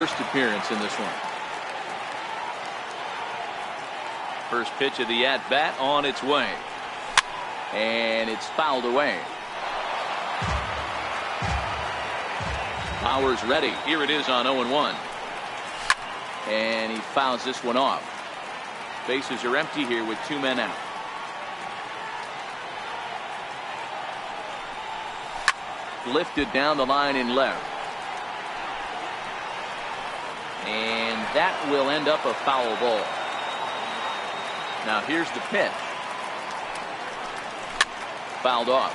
First appearance in this one. First pitch of the at-bat on its way. And it's fouled away. Powers ready. Here it is on 0-1. And he fouls this one off. Bases are empty here with 2 men out. Lifted down the line in left. And that will end up a foul ball. Now here's the pitch. Fouled off.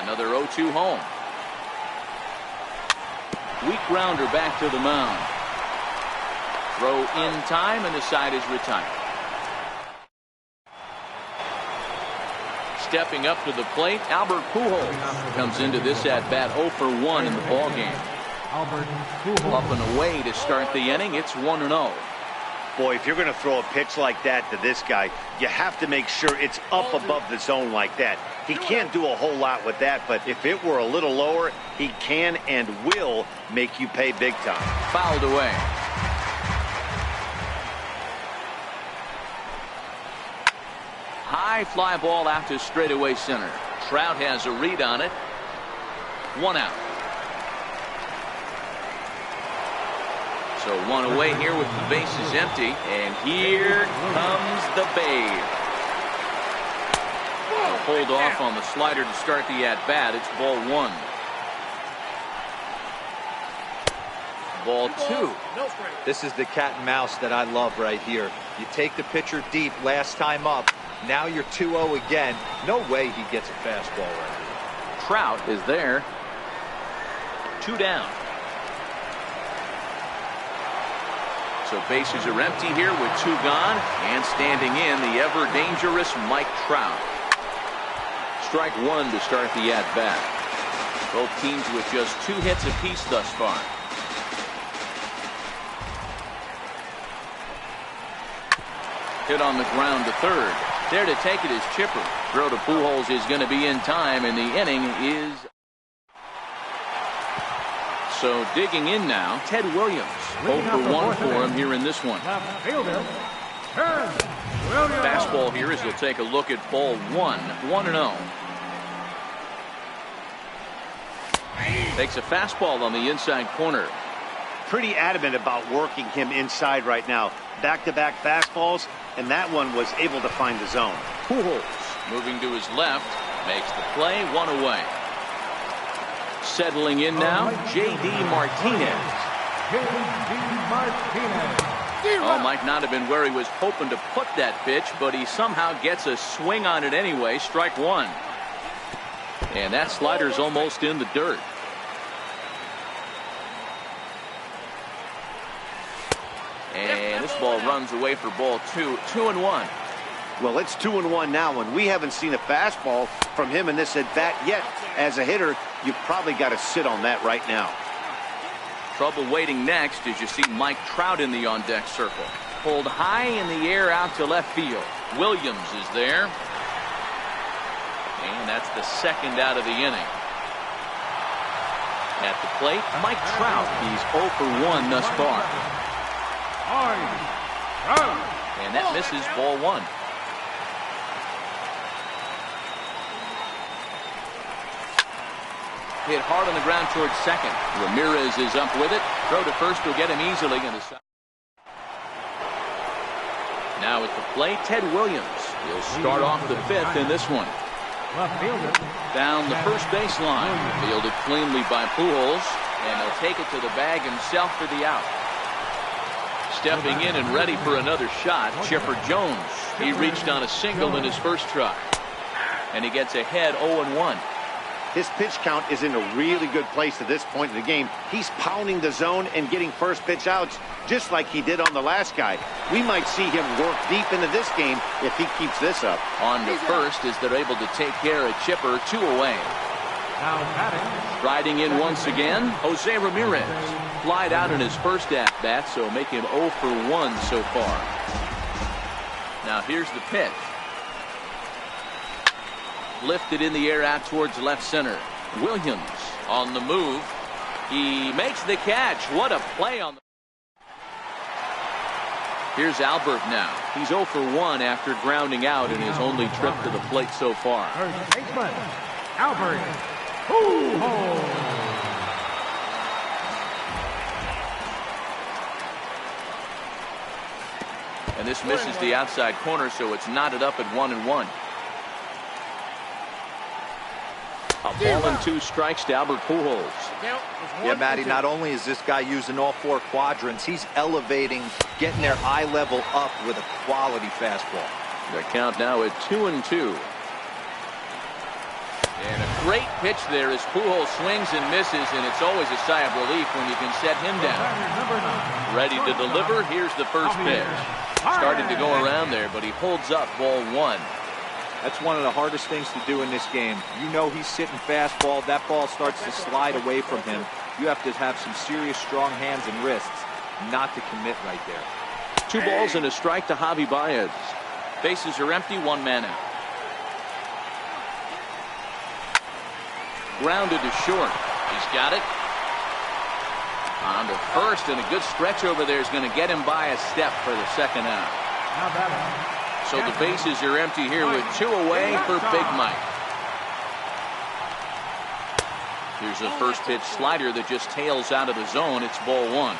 Another 0-2 home. Weak grounder back to the mound. Throw in time and the side is retired. Stepping up to the plate, Albert Pujols comes into this at bat 0 for 1 in the ball game. Up and away to start the inning. It's 1-0. Boy, if you're going to throw a pitch like that to this guy, you have to make sure it's up above the zone like that. He can't do a whole lot with that, but if it were a little lower, he can and will make you pay big time. Fouled away. High fly ball out to straightaway center. Trout has a read on it. 1 out. So 1 away here with the bases empty. And here comes the Babe. They'll hold off on the slider to start the at-bat. It's ball 1. Ball 2. This is the cat and mouse that I love right here. You take the pitcher deep last time up. Now you're 2-0 again. No way he gets a fastball right here. Trout is there. 2 down. So bases are empty here with 2 gone. And standing in, the ever-dangerous Mike Trout. Strike 1 to start the at-bat. Both teams with just 2 hits apiece thus far. Hit on the ground to third. There to take it is Chipper. Throw to Pujols is going to be in time, and the inning is. So digging in now, Ted Williams. 0 for 1 for him here in this one. Fastball here as he'll take a look at ball 1. 1-0. Takes a fastball on the inside corner. Pretty adamant about working him inside right now. Back-to-back fastballs, and that one was able to find the zone. Pujols moving to his left, makes the play, 1 away. Settling in now, J.D. Martinez. Oh, might not have been where he was hoping to put that pitch, but he somehow gets a swing on it anyway. Strike 1. And that slider's almost in the dirt. And this ball runs away for ball 2. 2-1. Well, it's 2-1 now, and we haven't seen a fastball from him in this at bat yet. As a hitter, you've probably got to sit on that right now. Trouble waiting next as you see Mike Trout in the on-deck circle. Pulled high in the air out to left field. Williams is there. And that's the second out of the inning. At the plate, Mike Trout. He's 0 for 1 thus far. And that misses ball 1. Hit hard on the ground towards second. Ramirez is up with it. Throw to first will get him easily in the side. Now at the plate, Ted Williams. He'll start off the 5th in this one. Down the first baseline. Fielded cleanly by Pujols. And he'll take it to the bag himself for the out. Stepping in and ready for another shot, Chipper Jones. He reached on a single in his first try. And he gets ahead 0-1. His pitch count is in a really good place at this point in the game. He's pounding the zone and getting first pitch outs just like he did on the last guy. We might see him work deep into this game if he keeps this up. On to first as they're able to take care of Chipper. 2 away. Riding in once again, Jose Ramirez. Flied out in his first at-bat, so make him 0 for 1 so far. Now here's the pitch. Lifted in the air out towards left center. Williams On the move. He makes the catch. What a play on the... Here's Albert now. He's 0 for 1 after grounding out in his only trip to the plate so far. Albert. Pujols. And this misses the outside corner, so it's knotted up at 1-1. A ball and 2 strikes to Albert Pujols. Yeah, Matty, not only is this guy using all 4 quadrants, he's elevating, getting their eye level up with a quality fastball. The count now at 2-2. And a great pitch there as Pujols swings and misses, and it's always a sigh of relief when you can set him down. Ready to deliver. Here's the first pitch. Started to go around there, but he holds up ball 1. That's one of the hardest things to do in this game. You know he's sitting fastball. That ball starts to slide away from him. You have to have some serious strong hands and wrists not to commit right there. 2 balls and a strike to Javi Baez. Bases are empty, 1 man out. Grounded to short. He's got it. On to first, and a good stretch over there is going to get him by a step for the second out. So the bases are empty here with 2 away for Big Mike. Here's a first pitch slider that just tails out of the zone. It's ball 1.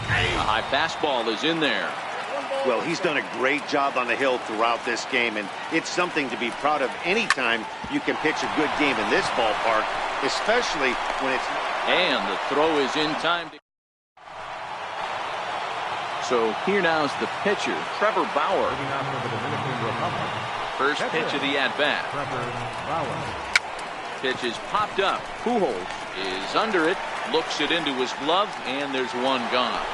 A high fastball is in there. Well, he's done a great job on the hill throughout this game, and it's something to be proud of anytime you can pitch a good game in this ballpark, especially when it's... And the throw is in time. So here now is the pitcher, Trevor Bauer. First pitch of the at-bat. Pitch is popped up. Pujols is under it, looks it into his glove, and there's 1 gone.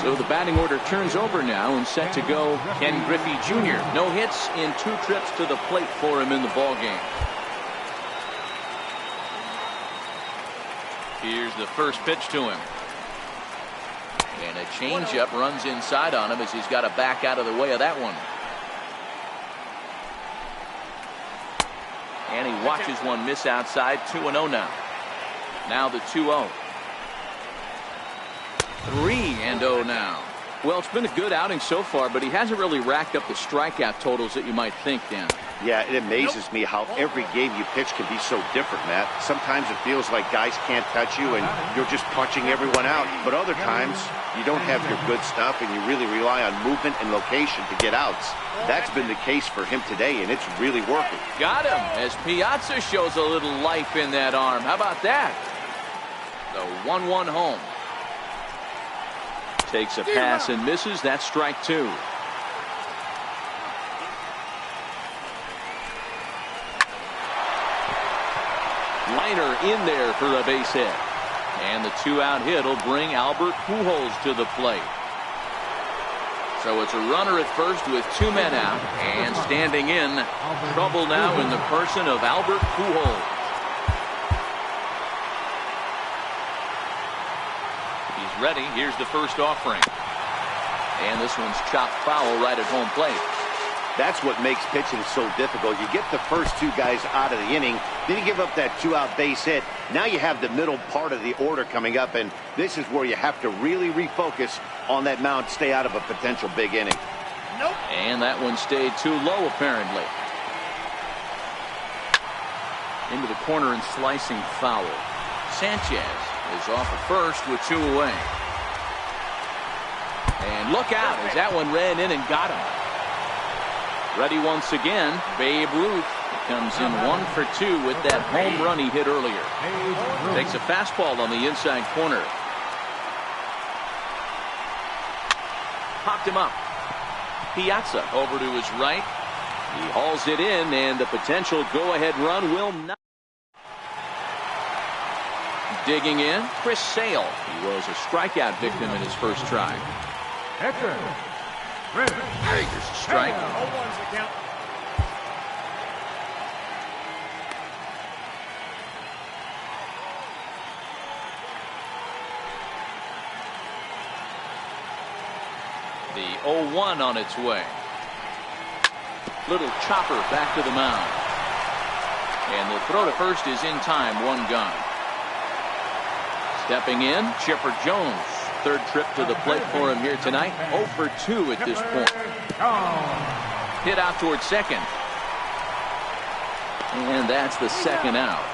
So the batting order turns over now, and set to go Ken Griffey Jr. No hits in 2 trips to the plate for him in the ballgame. Here's the first pitch to him. And a changeup runs inside on him as he's got to back out of the way of that one. And he watches one miss outside. 2-0 now. Now the 2-0. 3-0 now. Well, it's been a good outing so far, but he hasn't really racked up the strikeout totals that you might think, Dan. Yeah, it amazes me how every game you pitch can be so different, Matt. Sometimes it feels like guys can't touch you and you're just punching everyone out. But other times, you don't have your good stuff and you really rely on movement and location to get outs. That's been the case for him today, and it's really working. Got him as Piazza shows a little life in that arm. How about that? The 1-1 home. Takes a pass and misses. That's strike 2. Liner in there for a base hit. And the 2-out hit will bring Albert Pujols to the plate. So it's a runner at first with 2 men out. And standing in, trouble now in the person of Albert Pujols. He's ready. Here's the first offering. And this one's chopped foul right at home plate. That's what makes pitching so difficult. You get the first 2 guys out of the inning, then you give up that 2-out base hit. Now you have the middle part of the order coming up, and this is where you have to really refocus on that mound, stay out of a potential big inning. Nope. And that one stayed too low, apparently. Into the corner and slicing foul. Sanchez is off at first with 2 away. And look out as that one ran in and got him. Ready once again, Babe Ruth comes in 1 for 2 with that home run he hit earlier. Takes a fastball on the inside corner. Popped him up. Piazza over to his right. He hauls it in, and the potential go-ahead run will not. Digging in, Chris Sale. He was a strikeout victim in his first try. Here's a strike. The 0-1 on its way. Little chopper back to the mound. And the throw to first is in time. One gone. Stepping in, Chipper Jones. Third trip to the plate for him here tonight. 0 for 2 at this point. Hit out towards second. And that's the second out.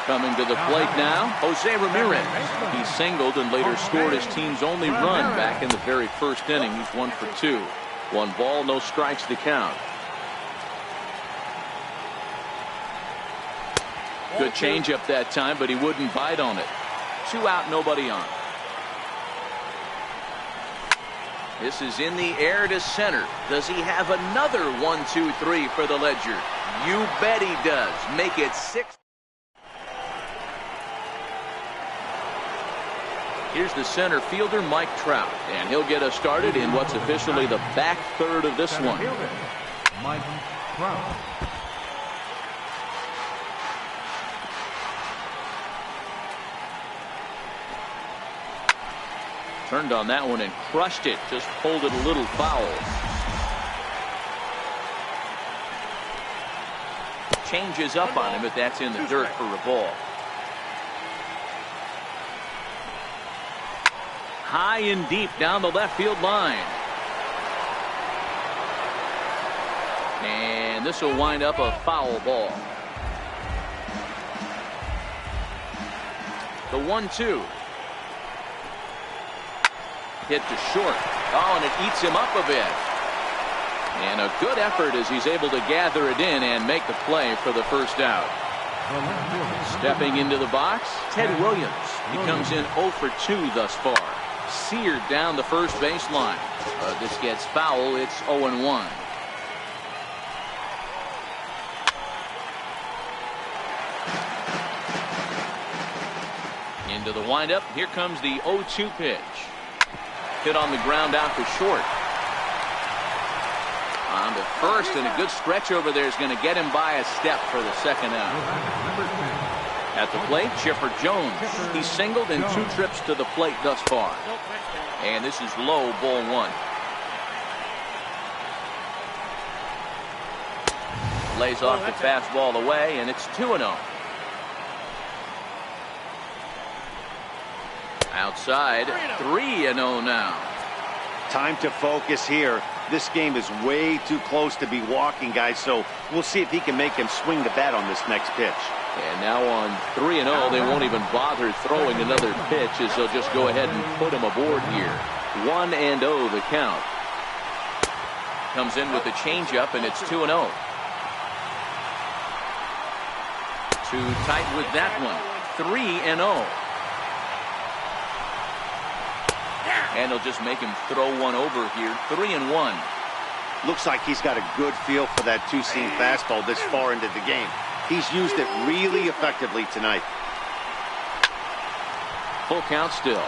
Coming to the plate now, Jose Ramirez. He singled and later scored his team's only run back in the very first inning. He's 1 for 2. 1 ball, no strikes to count. Good changeup that time, but he wouldn't bite on it. 2 out, nobody on. This is in the air to center. Does he have another 1, 2, 3 for the Ledger? You bet he does. Make it 6. Here's the center fielder, Mike Trout, and he'll get us started in what's officially the back third of this one. Mike Trout. Turned on that one and crushed it. Just pulled it a little foul. Changes up on him, but that's in the dirt for a ball. High and deep down the left field line. And this will wind up a foul ball. The 1-2. Hit to short. Oh, and it eats him up a bit. And a good effort as he's able to gather it in and make the play for the first out. Stepping into the box, Ted Williams. He comes in 0 for 2 thus far. Seared down the first baseline. This gets foul. It's 0-1. Into the windup. Here comes the 0-2 pitch. Hit on the ground out to short. On to first, and a good stretch over there is going to get him by a step for the second out. At the plate, Chipper Jones. He singled in 2 trips to the plate thus far. And this is low, ball 1. Lays off the fastball away, and it's 2-0. Outside, 3-0 now. Time to focus here. This game is way too close to be walking, guys, so we'll see if he can make him swing the bat on this next pitch. And now on 3-0, they won't even bother throwing another pitch as they'll just go ahead and put him aboard here. 1-0 the count. Comes in with the changeup, and it's 2-0. Too tight with that one. 3-0. And they'll just make him throw one over here. 3-1. Looks like he's got a good feel for that two-seam fastball this far into the game. He's used it really effectively tonight. Full count still.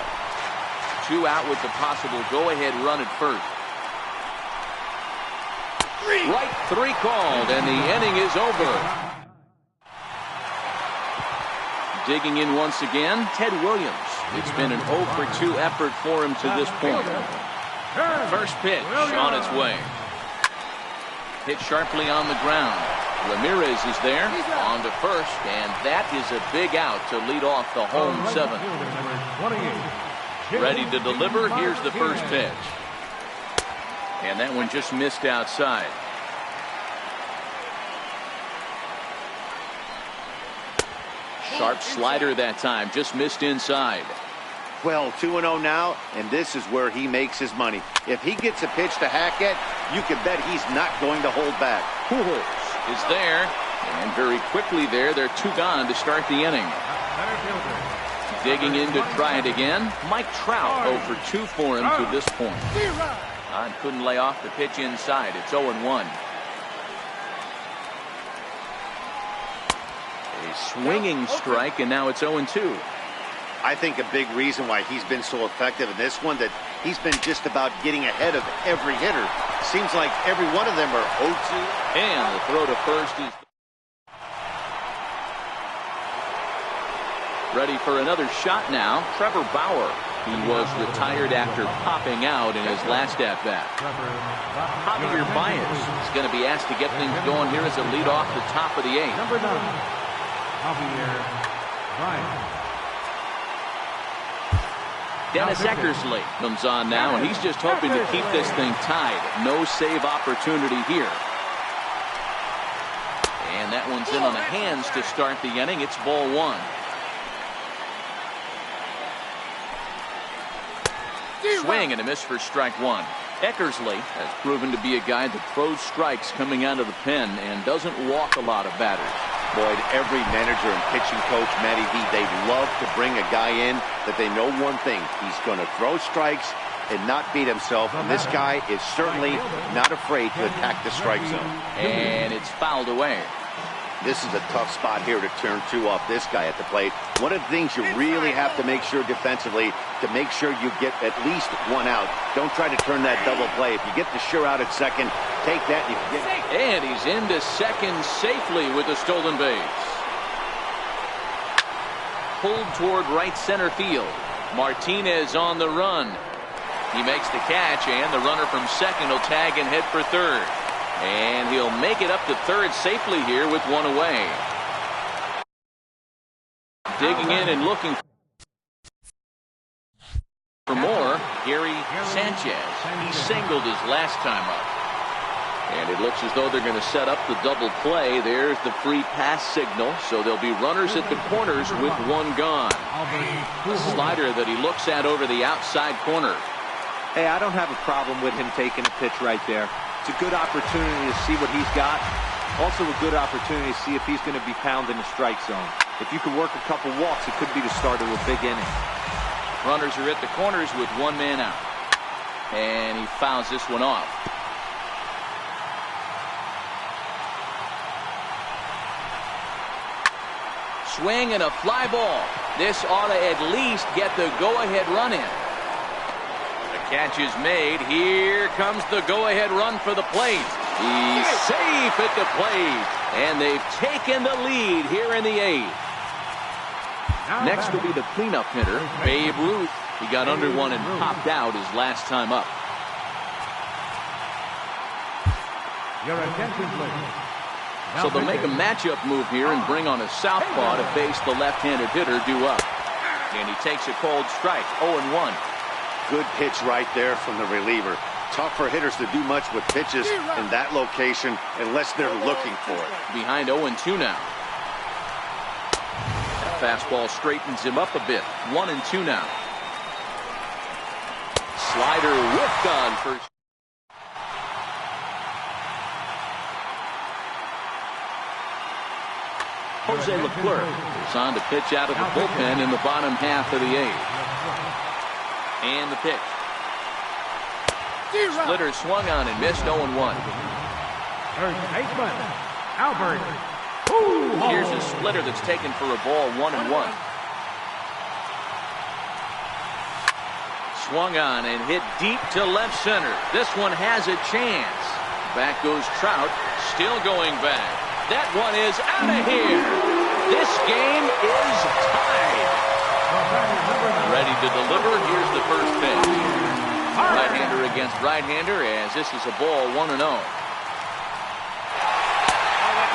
2 out with the possible go-ahead run at first. Right 3 called, and the inning is over. Digging in once again, Ted Williams. It's been an 0 for 2 effort for him to this point. First pitch on its way. Hit sharply on the ground. Ramirez is there on to first, and that is a big out to lead off the home 7th. Ready to deliver. Here's the first pitch. And that one just missed outside. Sharp slider that time, just missed inside. Well, 2-0 now, and this is where he makes his money. If he gets a pitch to hack at, you can bet he's not going to hold back. Pujols is there, and very quickly there, they're 2 gone to start the inning. Digging in to try it again, Mike Trout 0 for 2 for him to this point. And couldn't lay off the pitch inside. It's 0-1. A swinging strike, and now it's 0-2. I think a big reason why he's been so effective in this one that he's been just about getting ahead of every hitter. Seems like every one of them are 0-2. And the throw to first is ready for another shot now. Trevor Bauer. He was retired after popping out in his last at-bat. Javier Baez is going to be asked to get things going here as a lead off the top of the 8th. Number 9, Javier Baez. Dennis Eckersley comes on now, and he's just hoping to keep this thing tied. No save opportunity here. And that one's in on the hands to start the inning. It's ball 1. Swing and a miss for strike 1. Eckersley has proven to be a guy that throws strikes coming out of the pen and doesn't walk a lot of batters. Boyd, every manager and pitching coach, Matty V, they love to bring a guy in that they know one thing. He's going to throw strikes and not beat himself. And this guy is certainly not afraid to attack the strike zone. And it's fouled away. This is a tough spot here to turn 2 off this guy at the plate. One of the things you really have to make sure defensively, to make sure you get at least 1 out. Don't try to turn that double play. If you get the sure out at second, take that and you can get it. And he's into second safely with a stolen base. Pulled toward right center field. Martinez on the run. He makes the catch, and the runner from second will tag and head for third. And he'll make it up to third safely here with 1 away. Digging in and looking for more, Gary Sanchez. He singled his last time up. And it looks as though they're going to set up the double play. There's the free pass signal. So there'll be runners at the corners with 1 gone. A slider that he looks at over the outside corner. Hey, I don't have a problem with him taking a pitch right there. It's a good opportunity to see what he's got. Also a good opportunity to see if he's going to be pounding the strike zone. If you can work a couple walks, it could be the start of a big inning. Runners are at the corners with 1 man out. And he fouls this one off. Swing and a fly ball. This ought to at least get the go-ahead run in. Catch is made. Here comes the go-ahead run for the plate. He's safe at the plate. And they've taken the lead here in the 8th. Next will be the cleanup hitter, Babe Ruth. He got under one and popped out his last time up. Your attention, please. So they'll make a matchup move here and bring on a southpaw to face the left-handed hitter due up. And he takes a cold strike, 0-1. Good pitch right there from the reliever. Tough for hitters to do much with pitches in that location unless they're looking for it. Behind 0-2 now. That fastball straightens him up a bit. 1-2 now. Slider whiffed on first. Jose Leclerc is on to pitch out of the bullpen in the bottom half of the 8th. And the pitch. Splitter swung on and missed. 0-1. Third baseman, Albert. Here's a splitter that's taken for a ball. 1-1. Swung on and hit deep to left center. This one has a chance. Back goes Trout. Still going back. That one is out of here. This game is tied. Ready to deliver. Here's the first pitch. Right-hander against right-hander as this is a ball. 1-0.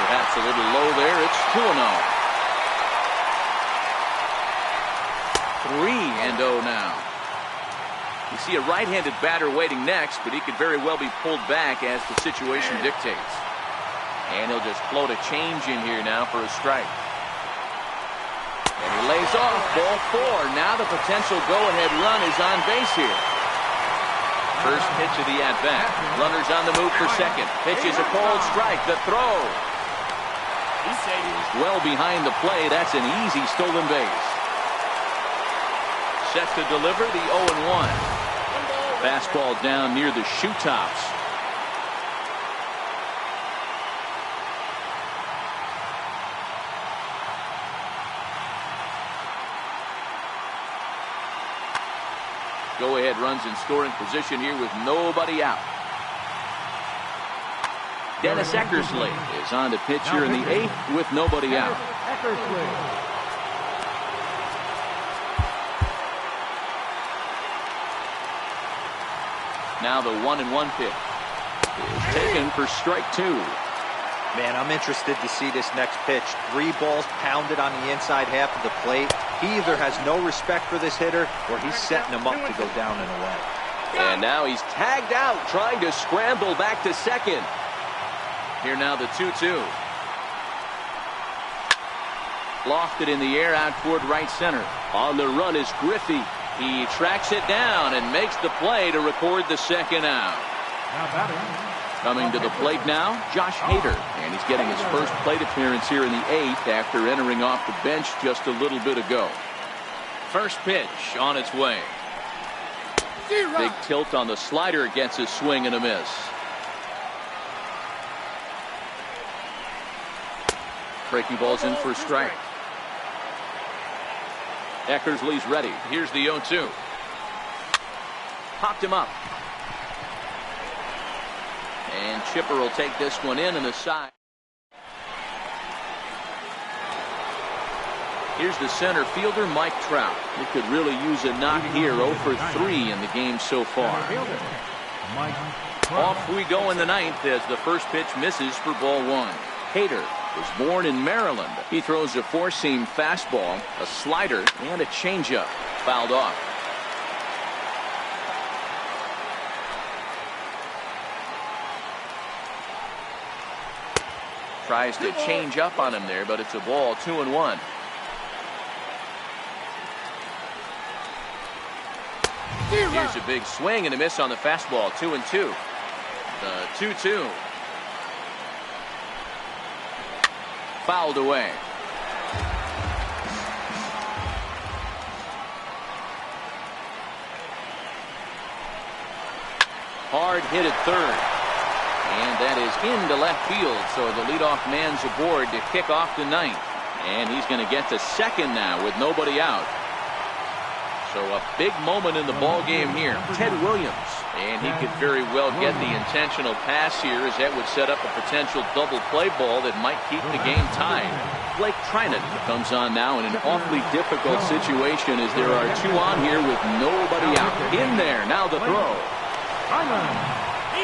Perhaps a little low there. It's 2-0. 3-0 now. You see a right-handed batter waiting next, but he could very well be pulled back as the situation dictates. And he'll just float a change in here now for a strike. And he lays off. Ball 4. Now the potential go-ahead run is on base here. First pitch of the at-bat. Runners on the move for second. Pitch is a cold strike. The throw. Well behind the play. That's an easy stolen base. Set to deliver the 0-1. Fastball down near the shoe tops. Go-ahead runs in scoring position here with nobody out. Dennis Eckersley is on to pitch here in the 8th with nobody out. Now the 1-1 pitch is taken for strike 2. Man, I'm interested to see this next pitch. 3 balls pounded on the inside half of the plate. He either has no respect for this hitter or he's setting him up to go down and away. And now he's tagged out, trying to scramble back to second. Here now the 2-2. Lofted in the air out toward right center. On the run is Griffey. He tracks it down and makes the play to record the second out. Coming to the plate now, Josh Hader. And he's getting his first plate appearance here in the 8th after entering off the bench just a little bit ago. First pitch on its way. Big tilt on the slider, gets a swing and a miss. Breaking balls in for a strike. Eckersley's ready. Here's the 0-2. Popped him up. And Chipper will take this one in the side. Here's the center fielder, Mike Trout. He could really use a knock here. 0 for 3 in the game so far. Off we go in the 9th as the first pitch misses for ball 1. Hader was born in Maryland. He throws a 4-seam fastball, a slider, and a changeup. Fouled off. Tries to change up on him there, but it's a ball. 2-1. Here's a big swing and a miss on the fastball. 2-2. The 2-2. Fouled away. Hard hit at third. And that is into left field. So the leadoff man's aboard to kick off the 9th. And he's going to get to second now with nobody out. So a big moment in the ball game here. Ted Williams. And he could very well get the intentional pass here, as that would set up a potential double play ball that might keep the game tied. Blake Trinan comes on now in an awfully difficult situation as there are 2 on here with nobody out. In there, now the throw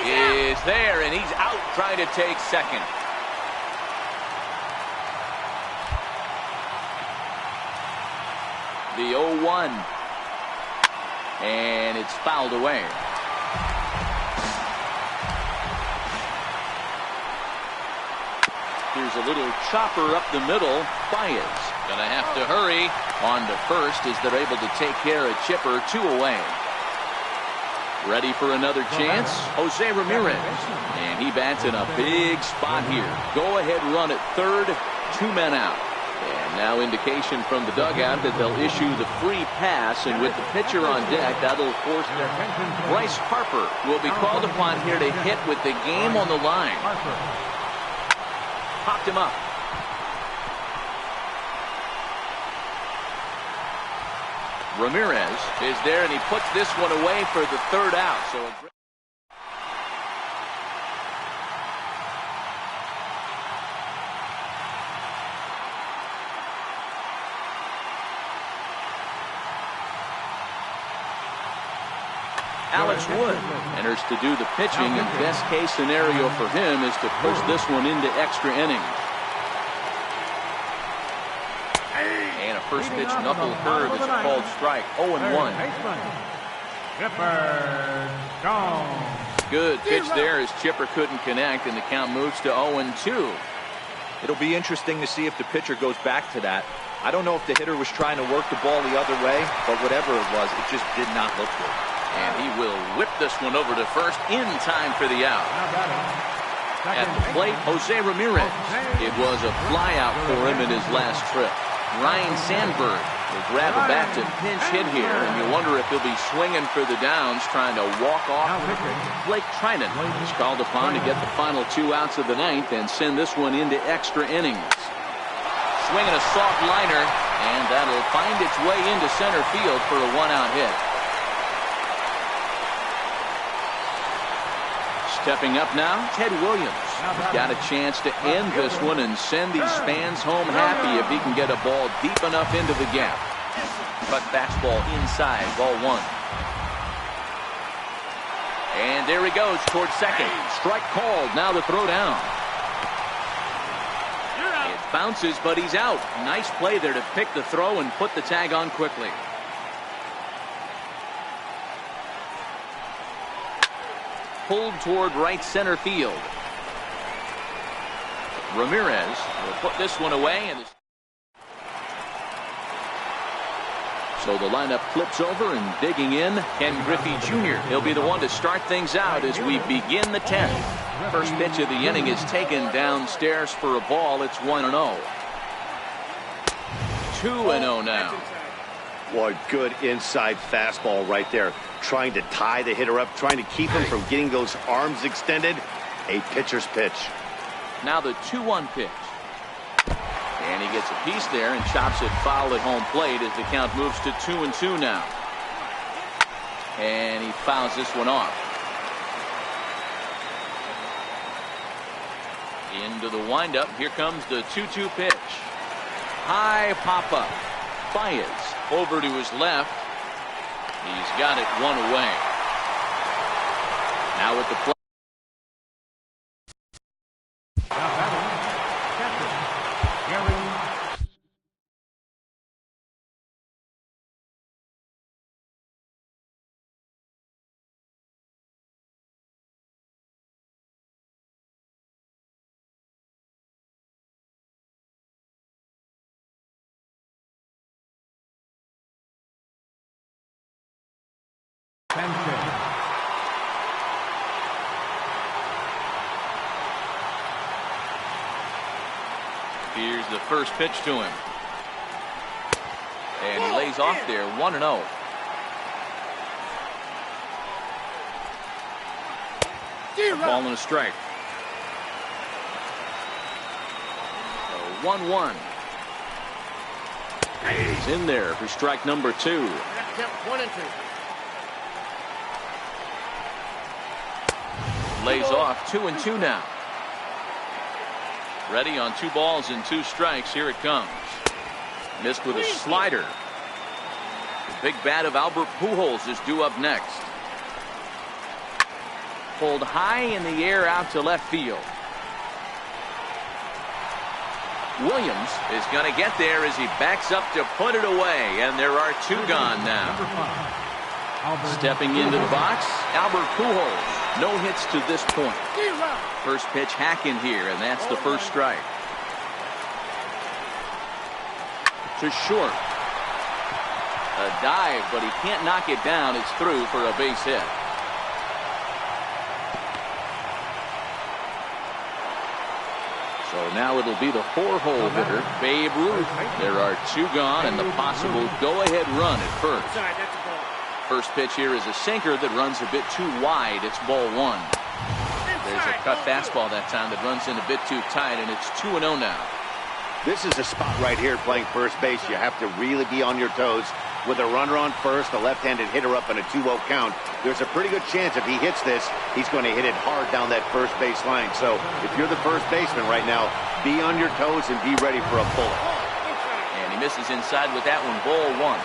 is there, and he's out trying to take second. The 0-1. And it's fouled away. Here's a little chopper up the middle. Baez gonna have to hurry on to first as they're able to take care of Chipper. 2 away. Ready for another chance, Jose Ramirez. And he bats in a big spot here. Go ahead run at third. 2 men out. And now indication from the dugout that they'll issue the free pass, and with the pitcher on deck, that'll force Bryce Harper will be called upon here to hit with the game on the line. Popped him up. Ramirez is there, and he puts this one away for the 3rd out. So Alex Wood enters to do the pitching, and best case scenario for him is to push this one into extra innings. And a first pitch knuckle curve is a called strike. 0-1. Good pitch there as Chipper couldn't connect, and the count moves to 0-2. It'll be interesting to see if the pitcher goes back to that. I don't know if the hitter was trying to work the ball the other way, but whatever it was, it just did not look good. And he will whip this one over to first in time for the out. At the plate, Jose Ramirez. It was a flyout for him in his last trip. Ryan Sandberg will grab a bat to pinch hit here, and you wonder if he'll be swinging for the downs, trying to walk off. Blake Trinan is called upon to get the final 2 outs of the 9th and send this one into extra innings. Swinging a soft liner, and that'll find its way into center field for a 1-out hit. Stepping up now, Ted Williams. Got a chance to end this one and send these fans home happy if he can get a ball deep enough into the gap. Cut fastball inside, ball 1. And there he goes towards second. Strike called. Now the throw down. It bounces, but he's out. Nice play there to pick the throw and put the tag on quickly. Pulled toward right center field. Ramirez will put this one away. So the lineup flips over, and digging in, Ken Griffey Jr. He'll be the one to start things out as we begin the 10th. First pitch of the inning is taken downstairs for a ball. It's 1-0. 2-0 now. Boy, good inside fastball right there. Trying to tie the hitter up, trying to keep him from getting those arms extended. A pitcher's pitch. Now the 2-1 pitch. And he gets a piece there and chops it foul at home plate as the count moves to 2-2 now. And he fouls this one off. Into the windup. Here comes the 2-2 pitch. High pop up. Baez over to his left. He's got it one away. Now at the plate. Here's the first pitch to him. And he lays off there, 1-0. Ball and a strike. So 1-1. He's in there for strike number 2. 1-2. Lays off 2-2 now. Ready on 2 balls and 2 strikes. Here it comes. Missed with a slider. The big bat of Albert Pujols is due up next. Pulled high in the air out to left field. Williams is going to get there as he backs up to put it away, and there are 2 gone now. Stepping into the box, Albert Pujols. No hits to this point. First pitch hack in here, and that's the first strike. To short. A dive, but he can't knock it down. It's through for a base hit. So now it'll be the 4-hole hitter, Babe Ruth. There are 2 gone and the possible go-ahead run at first. First pitch here is a sinker that runs a bit too wide. It's ball 1. There's a cut fastball that time that runs in a bit too tight, and it's 2-0 now. This is a spot right here playing first base. You have to really be on your toes. With a runner on first, a left-handed hitter up in a 2-0 count, there's a pretty good chance if he hits this, he's going to hit it hard down that first base line. So if you're the first baseman right now, be on your toes and be ready for a bullet. And he misses inside with that one, ball 1.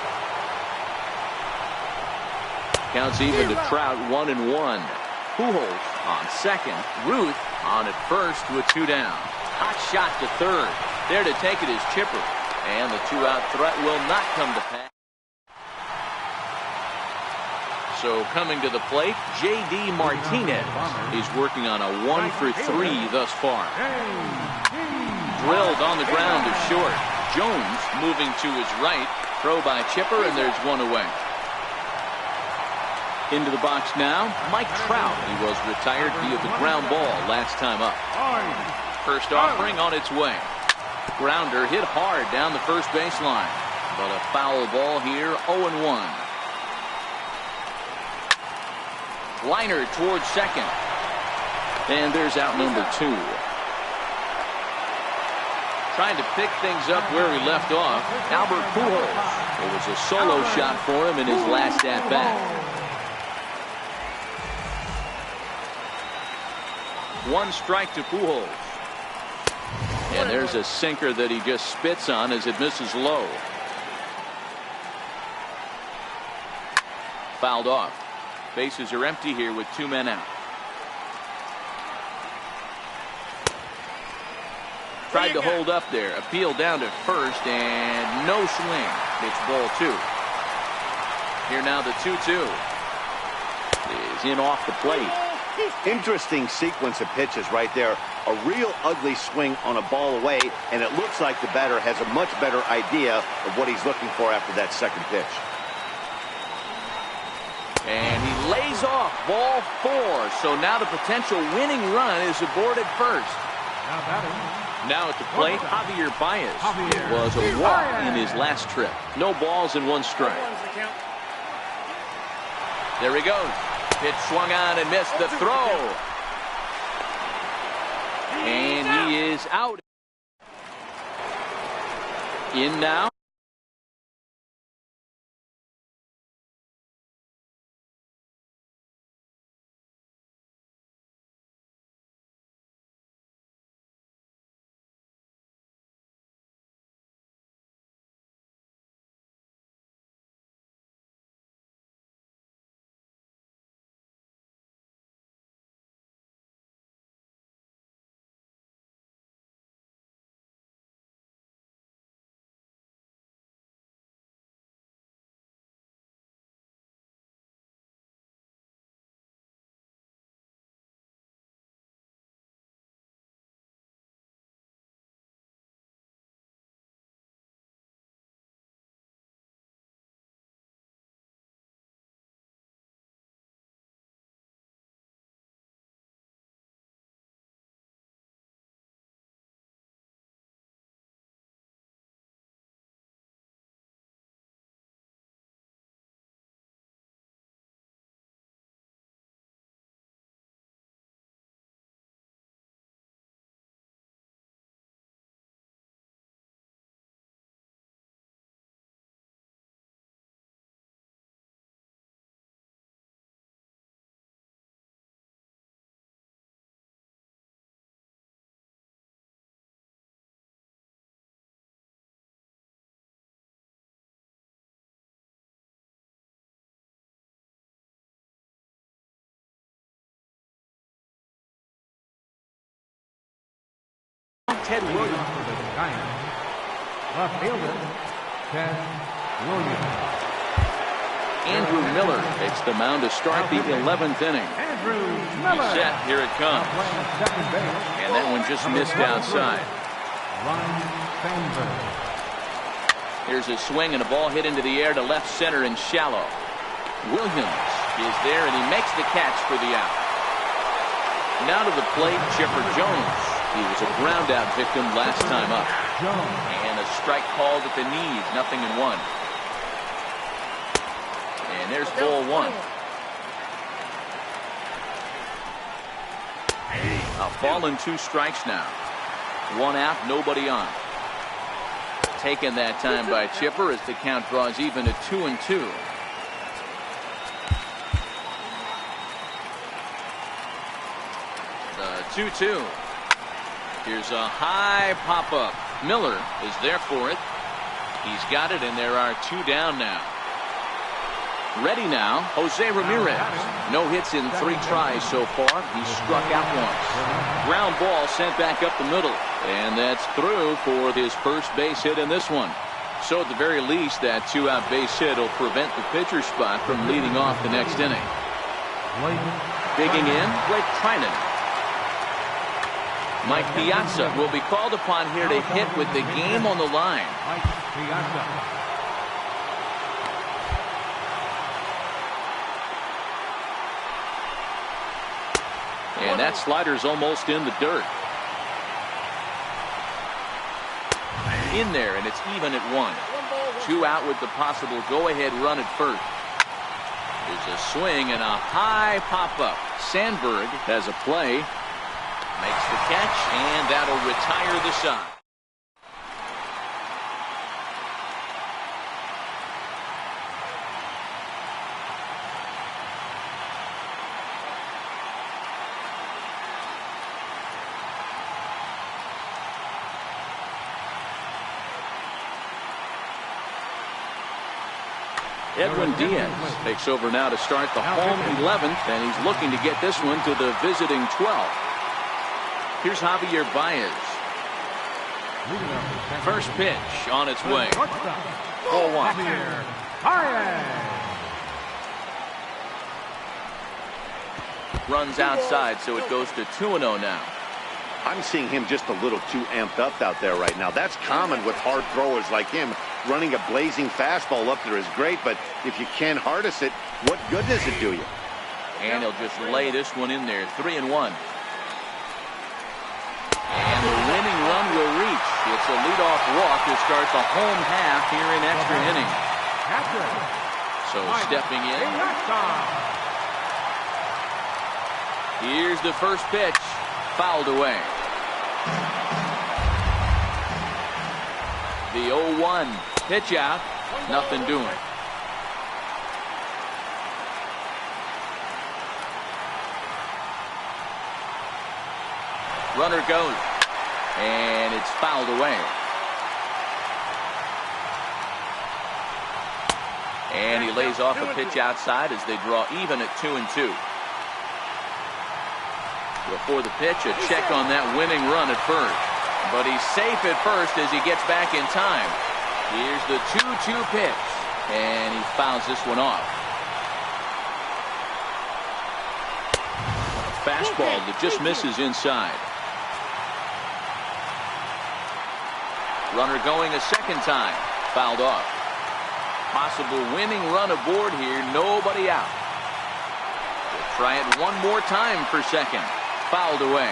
Counts even to Trout, 1-1. Pujols on second. Ruth on at first with 2 down. Hot shot to third. There to take it is Chipper. And the 2-out threat will not come to pass. So coming to the plate, J.D. Martinez. He's working on a 1 for 3 thus far. Drilled on the ground to short. Jones moving to his right. Throw by Chipper, and there's 1 away. Into the box now, Mike Trout. He was retired via the ground ball last time up. First offering on its way. Grounder hit hard down the first baseline. But a foul ball here, 0-1. Liner towards second. And there's out number 2. Trying to pick things up where he left off, Albert Pujols. It was a solo shot for him in his last at-bat. 1 strike to Pujols. And there's a sinker that he just spits on as it misses low. Fouled off. Bases are empty here with 2 men out. Tried to hold up there. Appeal down to first and no swing. It's ball 2. Here now the 2-2 is in off the plate. Interesting sequence of pitches right there. A real ugly swing on a ball away, and it looks like the batter has a much better idea of what he's looking for after that second pitch. And he lays off ball 4. So now the potential winning run is aboard at first. Now at the plate, Javier Baez. It was a walk in his last trip. No balls and 1 strike. There he goes. Pitch swung on and missed the throw. And he is out. In now. Ted Williams. Left fielder, Ted Williams. Andrew Miller takes the mound to start the 11th inning. Andrew Miller. He's set. Here it comes. Second base. And that one just missed outside. Here's a swing and a ball hit into the air to left center and shallow. Williams is there and he makes the catch for the out. Now to the plate, Chipper Jones. He was a ground out victim last time up. And a strike called at the knees, 0-1. And there's ball 1. A ball and 2 strikes now. 1 out, nobody on. Taken that time by Chipper as the count draws even at 2-2. The 2-2. Here's a high pop-up. Miller is there for it. He's got it, and there are 2 down now. Ready now, Jose Ramirez. No hits in 3 tries so far. He struck out once. Ground ball sent back up the middle. And that's through for his first base hit in this one. So at the very least, that 2-out base hit will prevent the pitcher spot from leading off the next inning. Digging in, Blake Trinan. Mike Piazza will be called upon here to hit with the game on the line. Mike Piazza. And that slider's almost in the dirt. In there, and it's even at 1. 2 out with the possible go-ahead run at first. There's a swing and a high pop-up. Sandberg has a play. Makes the catch, and that'll retire the side. Edwin Diaz takes over now to start the home 11th, and he's looking to get this one to the visiting 12th. Here's Javier Baez. First pitch on its way. 0-1. Runs outside, so it goes to 2-0 now. I'm seeing him just a little too amped up out there right now. That's common with hard throwers like him. Running a blazing fastball up there is great, but if you can't harness it, what good does it do you? And he'll just lay this one in there. 3-1. And the winning run will reach. It's a leadoff walk to start the home half here in extra innings. So stepping in. Here's the first pitch. Fouled away. The 0-1 pitch out. Nothing doing. Runner goes. And it's fouled away. And he lays off a pitch outside as they draw even at 2-2. Before the pitch, a check on that winning run at first. But he's safe at first as he gets back in time. Here's the 2-2 pitch. And he fouls this one off. A fastball that just misses inside. Runner going a second time. Fouled off. Possible winning run aboard here. Nobody out. We'll try it one more time for second. Fouled away.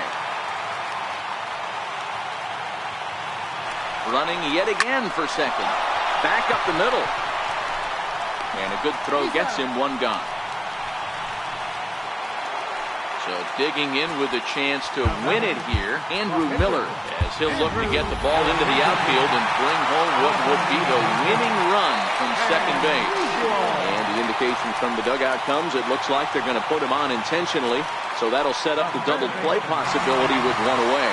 Running yet again for second. Back up the middle. And a good throw gets him one gone. So digging in with a chance to win it here, Andrew Miller, as he'll look to get the ball into the outfield and bring home what would be the winning run from second base. And the indication from the dugout comes, it looks like they're going to put him on intentionally. So that'll set up the double play possibility with one away.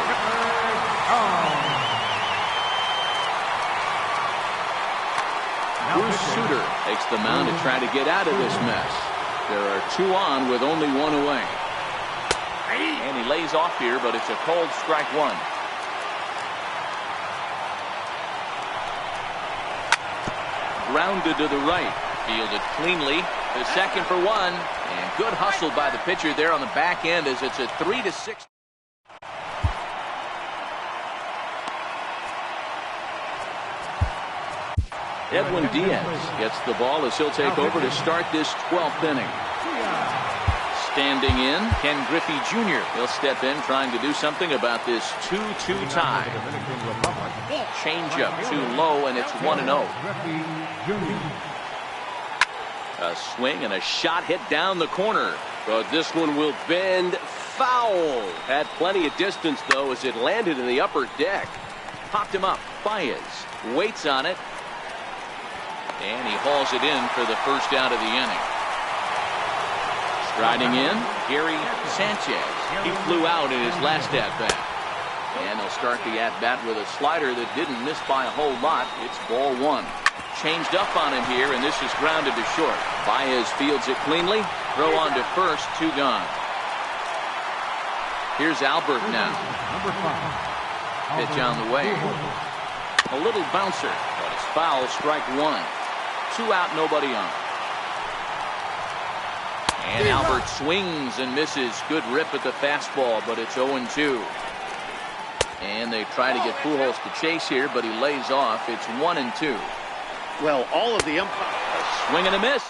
Bruce Sutter takes the mound to try to get out of this mess. There are two on with only one away. And he lays off here, but it's a cold strike one. Grounded to the right. Fielded cleanly. The second for one. And good hustle by the pitcher there on the back end as it's a 3-6. Edwin Diaz gets the ball as he'll take over to start this 12th inning. Standing in, Ken Griffey Jr. He'll step in trying to do something about this 2-2 tie. Changeup too low, and it's 1-0. A swing and a shot hit down the corner. But this one will bend foul. Had plenty of distance, though, as it landed in the upper deck. Popped him up. Baez waits on it. And he hauls it in for the first out of the inning. Striding in, Gary Sanchez. He flew out in his last at-bat. And he'll start the at-bat with a slider that didn't miss by a whole lot. It's ball one. Changed up on him here, and this is grounded to short. Baez fields it cleanly. Throw on to first, two gone. Here's Albert now. Pitch on the way. A little bouncer, but it's foul, strike one. Two out, nobody on. And Albert swings and misses. Good rip at the fastball, but it's 0-2. And they try to get Pujols to chase here, but he lays off. It's 1-2. Well, all of the umpires. A swing and a miss.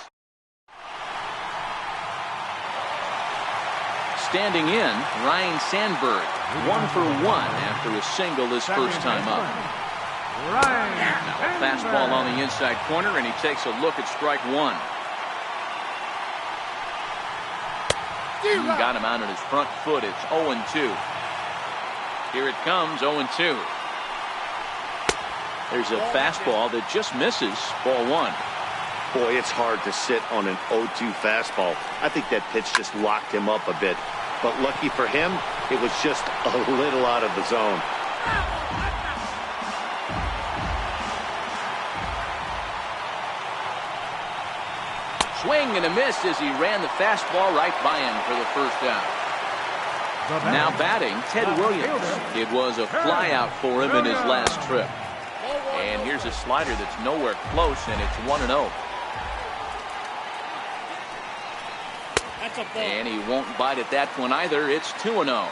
Standing in, Ryan Sandberg. 1 for 1 after a single his first time up. Now a fastball on the inside corner, and he takes a look at strike one. He got him out on his front foot. It's 0-2. Here it comes, 0-2. There's a fastball that just misses, ball one. Boy, it's hard to sit on an 0-2 fastball. I think that pitch just locked him up a bit. But lucky for him, it was just a little out of the zone. Swing and a miss as he ran the fastball right by him for the first out. Now batting, Ted Williams. It was a flyout for him in his last trip. And here's a slider that's nowhere close, and it's 1-0. And he won't bite at that one either. It's 2-0.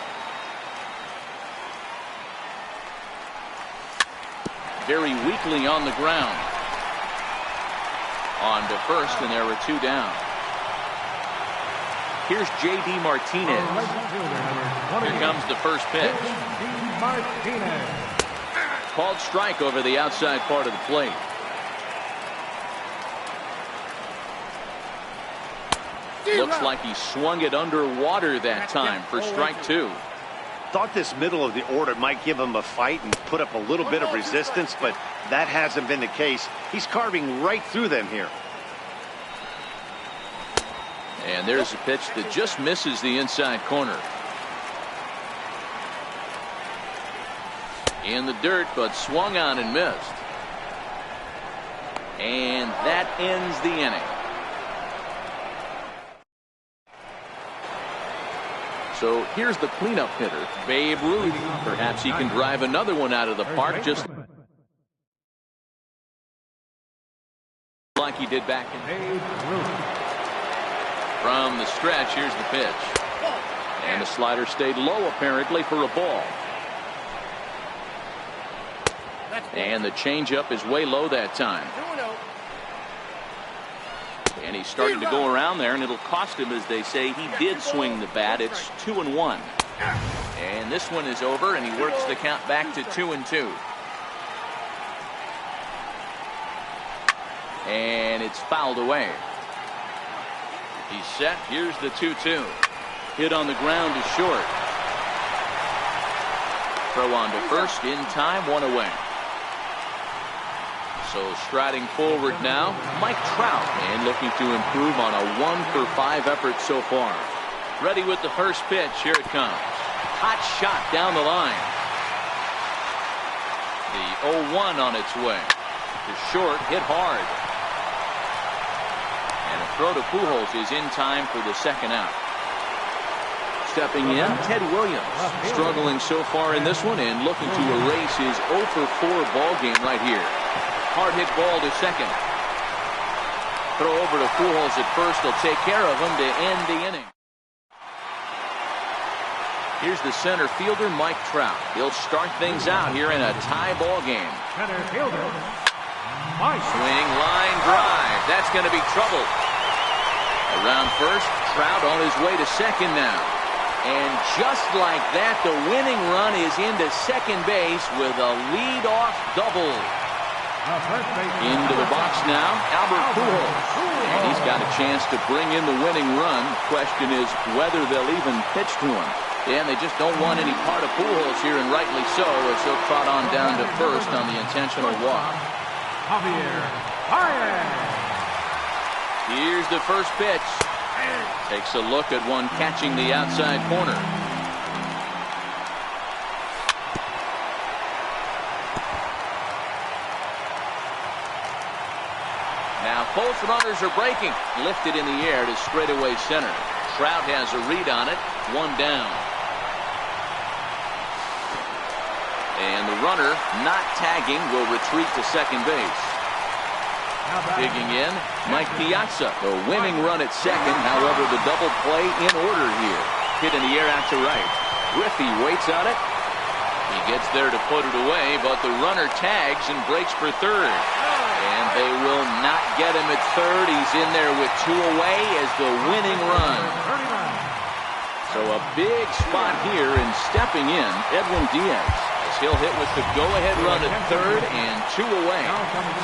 Very weakly on the ground. On to first, and there were 2 down. Here's J.D. Martinez. Here comes the first pitch. Called strike over the outside part of the plate. Looks like he swung it underwater that time for strike 2. Thought this middle of the order might give him a fight and put up a little bit of resistance, but that hasn't been the case. He's carving right through them here. And there's a pitch that just misses the inside corner. In the dirt, but swung on and missed. And that ends the inning. So here's the cleanup hitter, Babe Ruth. Perhaps he can drive another one out of the park just like he did back in. From the stretch, here's the pitch. And the slider stayed low apparently for a ball. And the changeup is way low that time. And he started to go around there, and it'll cost him, as they say. He did swing the bat. It's 2-1. And this one is over, and he works the count back to 2-2. And it's fouled away. He's set. Here's the 2-2. Hit on the ground is short. Throw on to first in time, 1 away. So striding forward now, Mike Trout, and looking to improve on a 1-for-5 effort so far. Ready with the first pitch. Here it comes. Hot shot down the line. The 0-1 on its way. The short, hit hard. And a throw to Pujols is in time for the second out. Stepping in, Ted Williams, struggling so far in this one and looking to erase his 0-for-4 ball game right here. Hard hit ball to second. Throw over to Pujols at first. Will take care of him to end the inning. Here's the center fielder, Mike Trout. He'll start things out here in a tie ball game. Center fielder, swing, line drive. That's going to be trouble. Around first, Trout on his way to second now. And just like that, the winning run is into second base with a lead-off double. Into the box now, Albert Pujols. And he's got a chance to bring in the winning run. Question is whether they'll even pitch to him. And they just don't want any part of Pujols here, and rightly so, as he'll trot on down to first on the intentional walk. Here's the first pitch. Takes a look at one catching the outside corner. Now both runners are breaking. Lifted in the air to straightaway center. Trout has a read on it. 1 down. And the runner, not tagging, will retreat to second base. Digging in, Mike Piazza. The winning run at second. However, the double play in order here. Hit in the air out to right. Griffey waits on it. He gets there to put it away, but the runner tags and breaks for third. And they will not get him at third. He's in there with 2 away as the winning run. So a big spot here, and stepping in, Edwin Diaz. He'll hit with the go-ahead run at third and 2 away.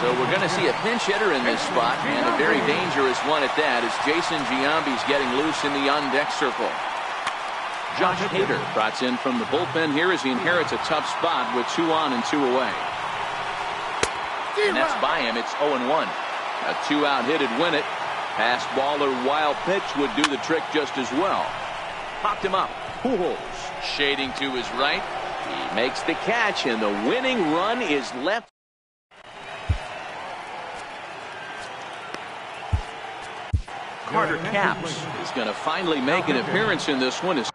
So we're going to see a pinch hitter in this spot, and a very dangerous one at that, as Jason Giambi's getting loose in the on-deck circle. Josh Hader trots in from the bullpen here as he inherits a tough spot with 2 on and 2 away. And that's by him. It's 0-1. A 2-out hit would win it. Pass ball or wild pitch would do the trick just as well. Popped him up. Pujols shading to his right. He makes the catch, and the winning run is left. Carter Capps is going to finally make an appearance in this one. He'll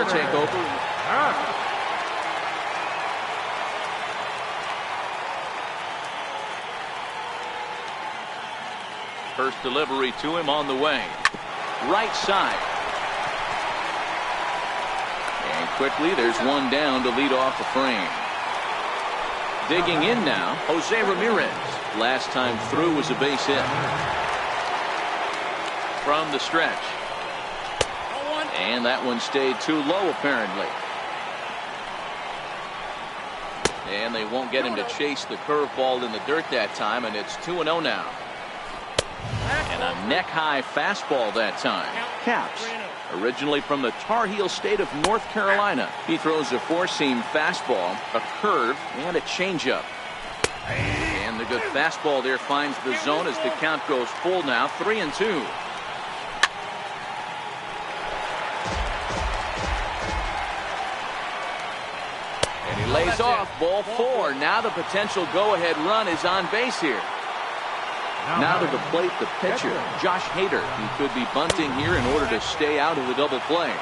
take over. First delivery to him on the way. Right side. And quickly there's one down to lead off the frame. Digging in now, Jose Ramirez. Last time through was a base hit. From the stretch. And that one stayed too low apparently. And they won't get him to chase the curveball in the dirt that time, and it's 2-0 now. And a neck-high fastball that time. Capps, originally from the Tar Heel state of North Carolina. He throws a four-seam fastball, a curve, and a changeup. And the good fastball there finds the zone as the count goes full now, 3-2. And he lays off, ball four. Now the potential go-ahead run is on base here. Now to the plate, the pitcher, Josh Hader. He could be bunting here in order to stay out of the double play.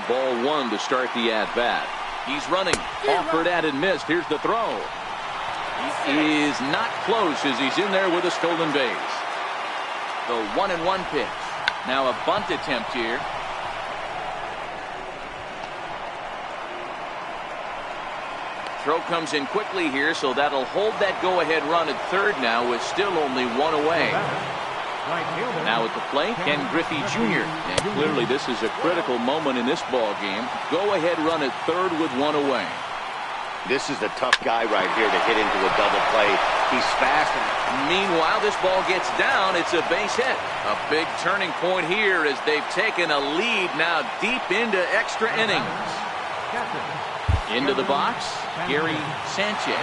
Ball one to start the at-bat. He's running. Offered at and missed. Here's the throw. He is not close as he's in there with a stolen base. The 1-1 pitch. Now a bunt attempt here. Throw comes in quickly here, so that'll hold that go-ahead run at third now with still only one away. Now at the plate, Ken Griffey Jr. And clearly this is a critical moment in this ball game. Go-ahead run at third with one away. This is a tough guy right here to hit into a double play. He's fast. Meanwhile, this ball gets down. It's a base hit. A big turning point here as they've taken a lead now deep into extra innings. Into the box, Gary Sanchez.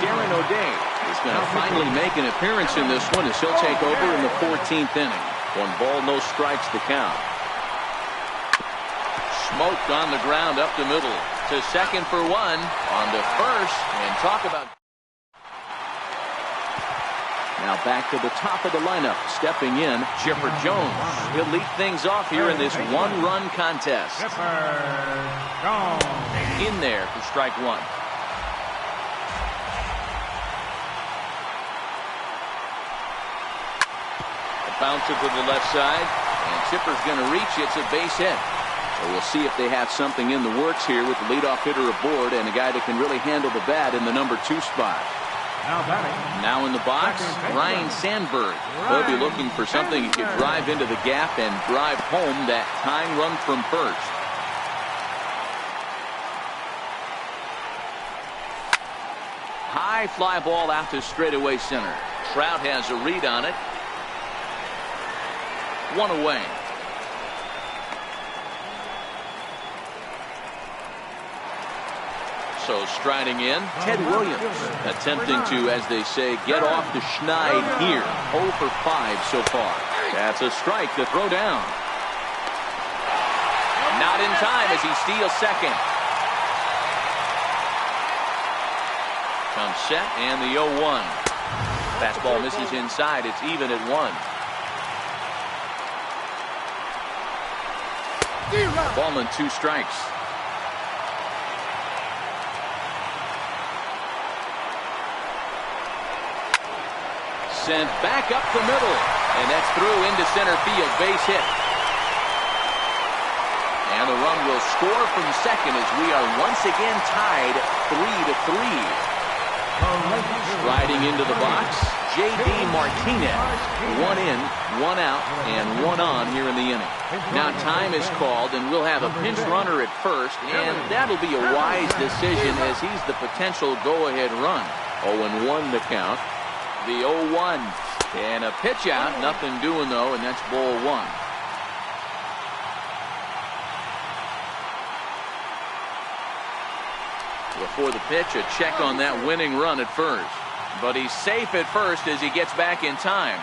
Darren O'Day is going to finally make an appearance in this one as he'll take over in the 14th inning. 1 ball, no strikes the count. Smoked on the ground up the middle. To second for one. On to first. And talk about... Now back to the top of the lineup. Stepping in, Chipper Jones. He'll lead things off here in this one-run contest. In there for strike one. A bouncer to the left side. And Chipper's going to reach. It's a base hit. So we'll see if they have something in the works here with the leadoff hitter aboard and a guy that can really handle the bat in the number 2 spot. Now in the box, Ryan Sandberg. He'll be looking for something he could drive into the gap and drive home that tying run from first. High fly ball out to straightaway center. Trout has a read on it. One away. So striding in, Ted Williams, attempting to, as they say, get off the schneid here. 0 for 5 so far. That's a strike to throw down. Not in time as he steals second. Comes set and the 0-1. Fastball misses inside. It's even at 1. Ball and 2 strikes. Sent back up the middle, and that's through into center field. Base hit. And the run will score from second as we are once again tied 3-3. Striding into the box, J.D. Martinez. 1 in, 1 out, and 1 on here in the inning. Now time is called, and we'll have a pinch runner at first, and that'll be a wise decision as he's the potential go-ahead run. 0-1 the count. The 0-1 and a pitch out, nothing doing though, and that's ball 1. Before the pitch, a check on that winning run at first, but he's safe at first as he gets back in time.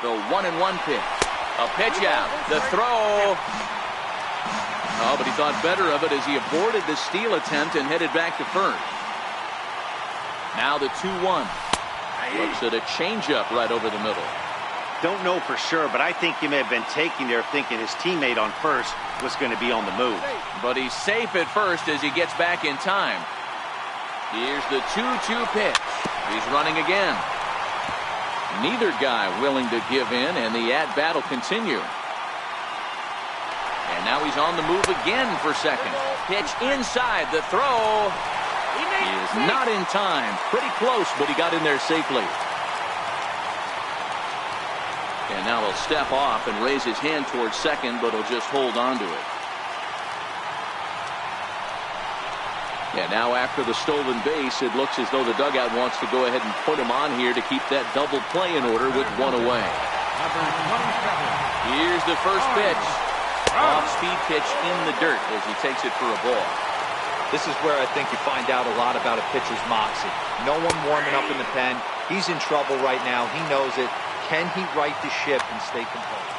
The 1-1 pitch, a pitch out, the throw. Oh, but he thought better of it as he aborted the steal attempt and headed back to first. Now the 2-1. Looks at a changeup right over the middle. Don't know for sure, but I think he may have been taking there thinking his teammate on first was going to be on the move. But he's safe at first as he gets back in time. Here's the 2-2 pitch. He's running again. Neither guy willing to give in, and the at-bat will continue. And now he's on the move again for second. Pitch inside, the throw. He is not in time. Pretty close, but he got in there safely. And now he'll step off and raise his hand towards second, but he'll just hold on to it. And now after the stolen base, it looks as though the dugout wants to go ahead and put him on here to keep that double play in order with one away. Here's the first pitch. Off-speed pitch in the dirt as he takes it for a ball. This is where I think you find out a lot about a pitcher's moxie. No one warming up in the pen. He's in trouble right now. He knows it. Can he right the ship and stay composed?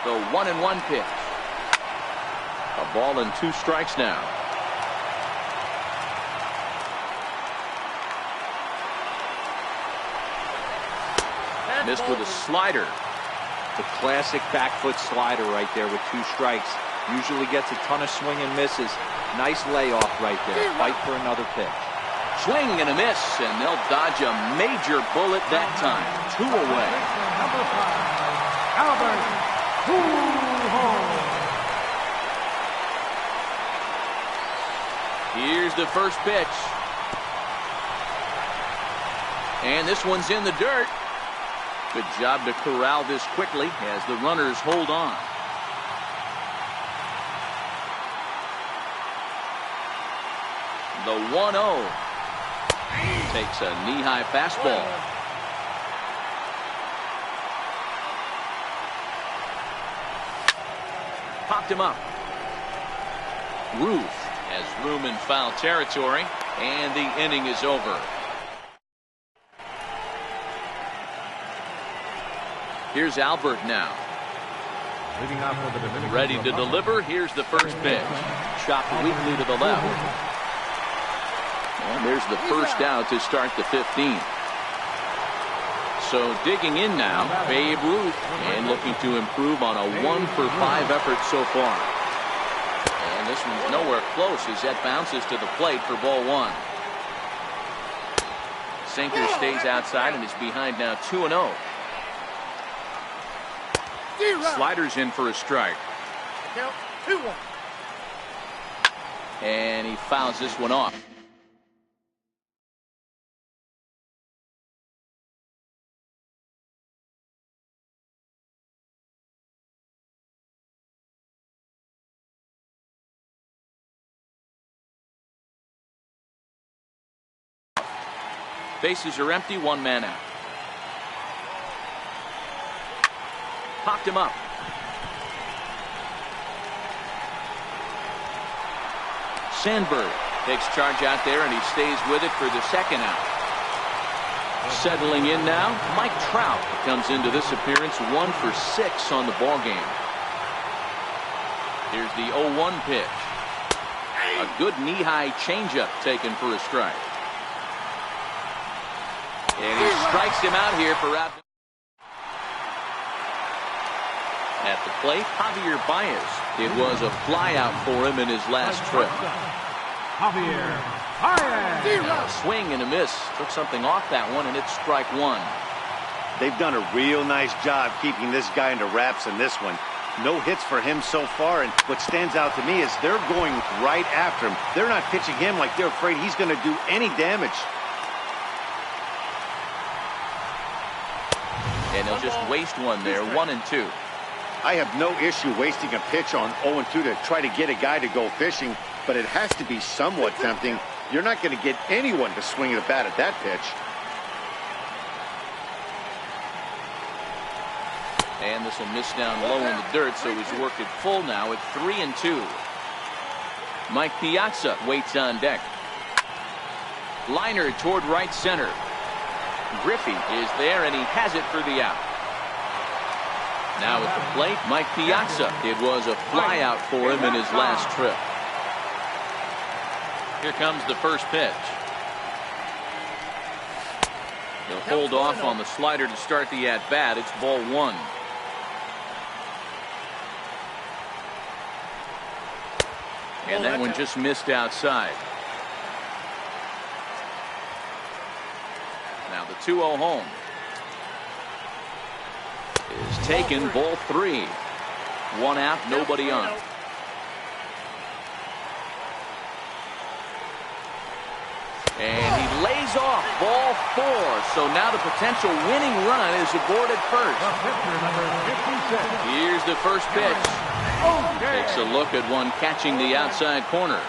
The 1-1 pitch. A ball and 2 strikes now. Missed with a slider. The classic back foot slider right there with 2 strikes. Usually gets a ton of swing and misses. Nice layoff right there. Fight for another pitch. Swing and a miss, and they'll dodge a major bullet that time. 2 away. Number 5, Albert Pujols. Here's the first pitch. And this one's in the dirt. Good job to corral this quickly as the runners hold on. The 1-0. Takes a knee-high fastball. Popped him up. Ruth has room in foul territory, and the inning is over. Here's Albert now. Leading off for the Dominican Ready to Republic. deliver. Here's the first pitch. Chopped weakly to the left. And there's the first out to start the 15th. So digging in now, Babe Ruth, and looking to improve on a 1-for-5 effort so far. And this one's nowhere close as that bounces to the plate for ball 1. Sinker stays outside and is behind now 2-0. Sliders in for a strike. Count 2-1. And he fouls this one off. Bases are empty, 1 man out. Popped him up. Sandberg takes charge out there, and he stays with it for the second out. Settling in now, Mike Trout comes into this appearance 1 for 6 on the ball game. Here's the 0-1 pitch. A good knee-high changeup taken for a strike. And he strikes him out here for out. At the plate, Javier Baez. It was a flyout for him in his last trip. Javier Baez. A swing and a miss. Took something off that one, and it's strike 1. They've done a real nice job keeping this guy into wraps in this one. No hits for him so far, and what stands out to me is they're going right after him. They're not pitching him like they're afraid he's going to do any damage. And they'll just waste one there, 1-2. I have no issue wasting a pitch on 0-2 to try to get a guy to go fishing, but it has to be somewhat tempting. You're not going to get anyone to swing the bat at that pitch. And this will miss down low in the dirt, so he's worked it full now at 3-2. Mike Piazza waits on deck. Liner toward right center. Griffey is there, and he has it for the out. Now at the plate, Mike Piazza. It was a flyout for him in his last trip. Here comes the first pitch. He'll hold off on the slider to start the at-bat. It's ball one. And that one just missed outside. Now the 2-0 home is taken. Ball three. One out, nobody on. And he lays off. Ball four. So now the potential winning run is aboard at first. Here's the first pitch. Takes a look at one catching the outside corner.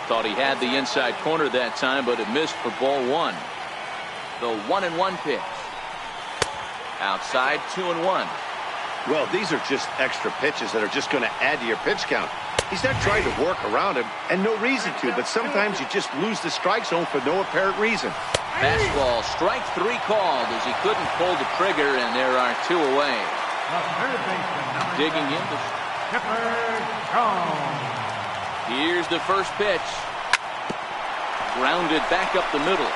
Thought he had the inside corner that time, but it missed for ball one. The 1-1 pitch. Outside, 2-1. Well, these are just extra pitches that are just going to add to your pitch count. He's not trying to work around him, and no reason to, but sometimes you just lose the strike zone for no apparent reason. Fastball, strike three called as he couldn't pull the trigger, and there are two away. Digging in. Here's the first pitch. Grounded back up the middle.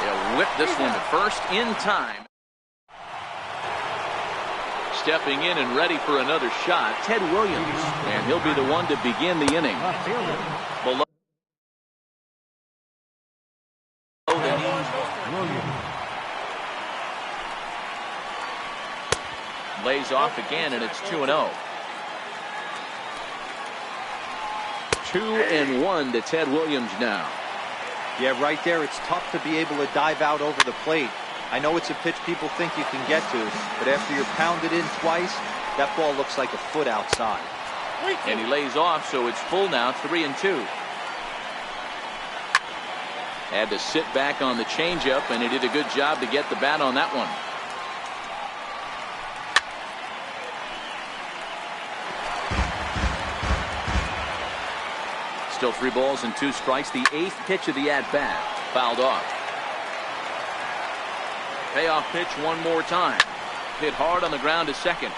They'll whip this one to first in time. Stepping in and ready for another shot, Ted Williams, and he'll be the one to begin the inning. Below the knees. Lays off again, and it's 2-0. 2-1 to Ted Williams now. Yeah, right there, it's tough to be able to dive out over the plate. I know it's a pitch people think you can get to, but after you're pounded in twice, that ball looks like a foot outside. And he lays off, so it's full now, 3-2. Had to sit back on the changeup, and he did a good job to get the bat on that one. Still 3 balls and 2 strikes. The 8th pitch of the at-bat. Fouled off. Payoff pitch one more time. Hit hard on the ground to second.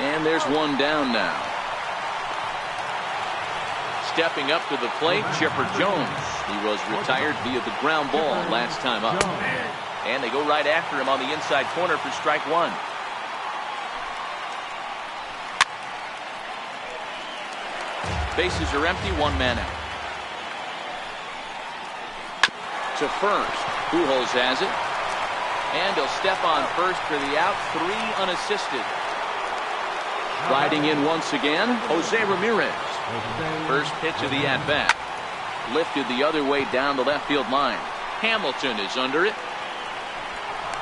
And there's one down now. Stepping up to the plate, Chipper Jones. He was retired via the ground ball last time up. And they go right after him on the inside corner for strike one. Bases are empty, 1 man out. To first. Pujols has it. And he'll step on first for the out. 3 unassisted. Riding in once again, Jose Ramirez. First pitch of the at-bat. Lifted the other way down the left field line. Hamilton is under it.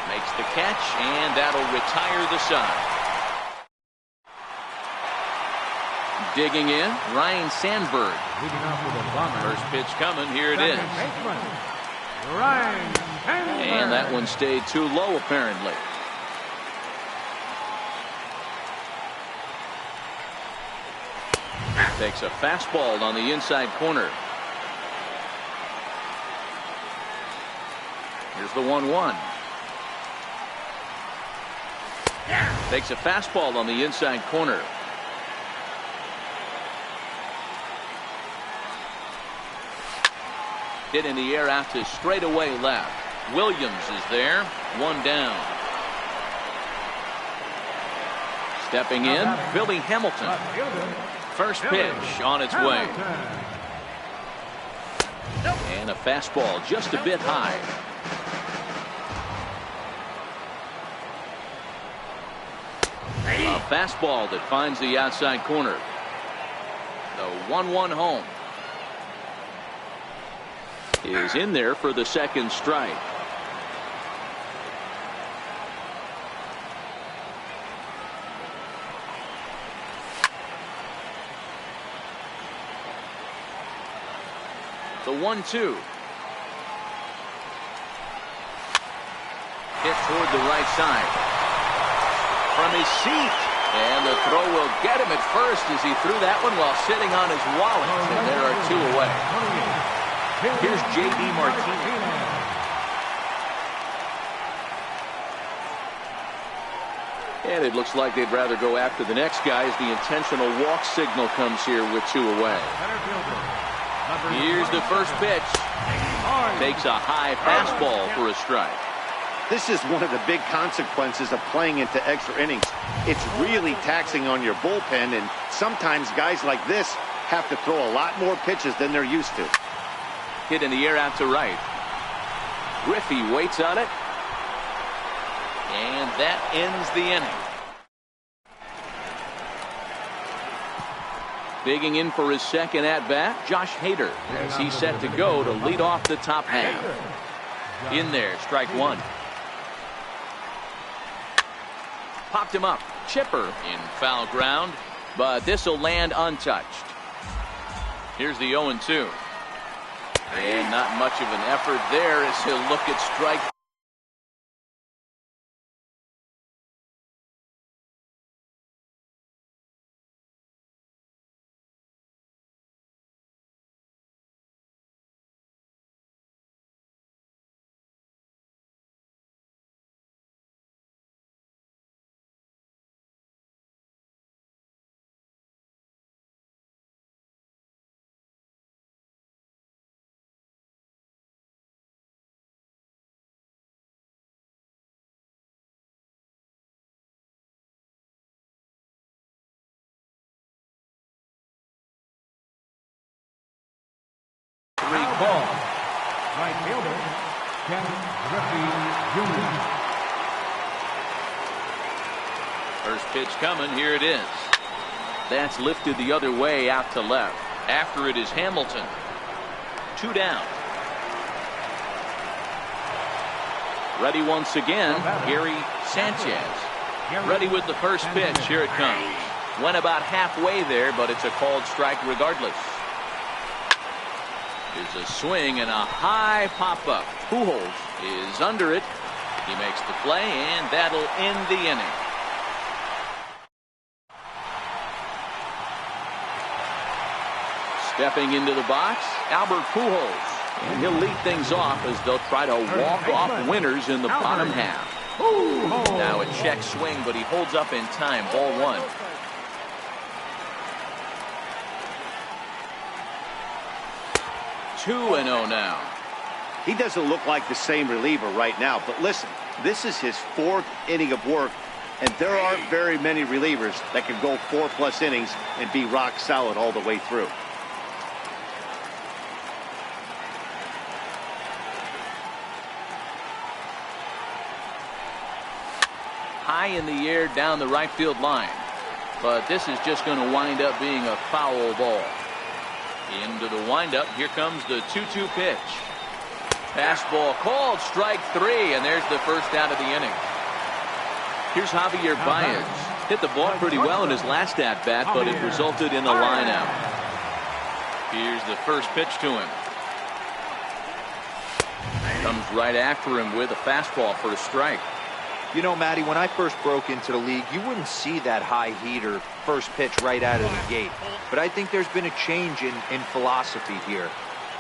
Makes the catch, and that'll retire the side. Digging in, Ryan Sandberg. First pitch coming, here it is. And that one stayed too low, apparently. Takes a fastball on the inside corner. Here's the 1-1. Takes a fastball on the inside corner. Hit in the air out to straightaway left. Williams is there. 1 down. Stepping in, Billy Hamilton. First pitch on its way. And a fastball just a bit high. A fastball that finds the outside corner. The 1-1 home is in there for the second strike. The 1-2. Hit toward the right side. From his seat. And the throw will get him at first as he threw that one while sitting on his wallet. And there are 2 away. Here's J.D. Martinez. And it looks like they'd rather go after the next guy as the intentional walk signal comes here with 2 away. Here's the first pitch. Takes a high fastball for a strike. This is one of the big consequences of playing into extra innings. It's really taxing on your bullpen, and sometimes guys like this have to throw a lot more pitches than they're used to. Hit in the air out to right. Griffey waits on it. And that ends the inning. Digging in for his second at-bat, Josh Hader, as he's set to go to lead off the top half. In there, strike 1. Popped him up. Chipper in foul ground, but this will land untouched. Here's the 0-2. And not much of an effort there as he'll look at strike. Ball. Right fielder, Ken Griffey Jr. First pitch coming. Here it is. That's lifted the other way out to left. After it is Hamilton. 2 down. Ready once again, Gary Sanchez. Ready with the first pitch. Here it comes. Went about halfway there, but it's a called strike regardless. There's a swing and a high pop-up. Pujols is under it. He makes the play, and that'll end the inning. Stepping into the box, Albert Pujols. And he'll lead things off as they'll try to walk off winners in the bottom half. Now a check swing, but he holds up in time. Ball 1. 2-0 now. He doesn't look like the same reliever right now, but listen, this is his 4th inning of work, and there aren't very many relievers that can go 4+ innings and be rock solid all the way through. High in the air down the right field line, but this is just going to wind up being a foul ball. Into the windup. Here comes the 2-2 pitch. Fastball called, strike 3, and there's the first out of the inning. Here's Javier Baez. Hit the ball pretty well in his last at-bat, but it resulted in a line out. Here's the first pitch to him. Comes right after him with a fastball for a strike. You know, Matty, when I first broke into the league, you wouldn't see that high heater first pitch right out of the gate. But I think there's been a change in philosophy here.